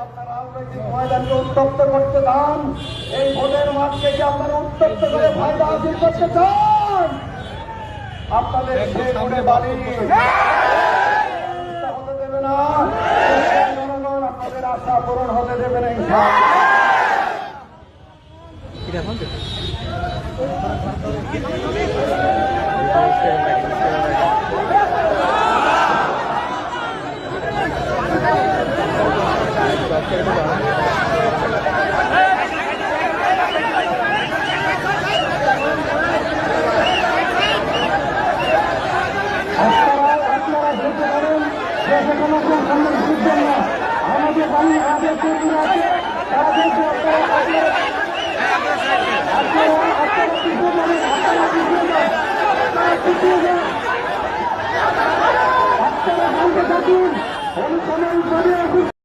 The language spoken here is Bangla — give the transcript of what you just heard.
আপনারা রাজনৈতিক ময়দানকে উত্তপ্ত করতে চান, এই ভোটের মাঠকে কি আপনারা উত্তপ্ত করে ফায়দা হাসিল করতে চান? আপনাদের সেই ভোটে বাড়ি হতে দেবে না, জনগণ আপনাদের আশা পূরণ হতে দেবে না। আমাদের বাড়ি আমাদের অনুষ্ঠানের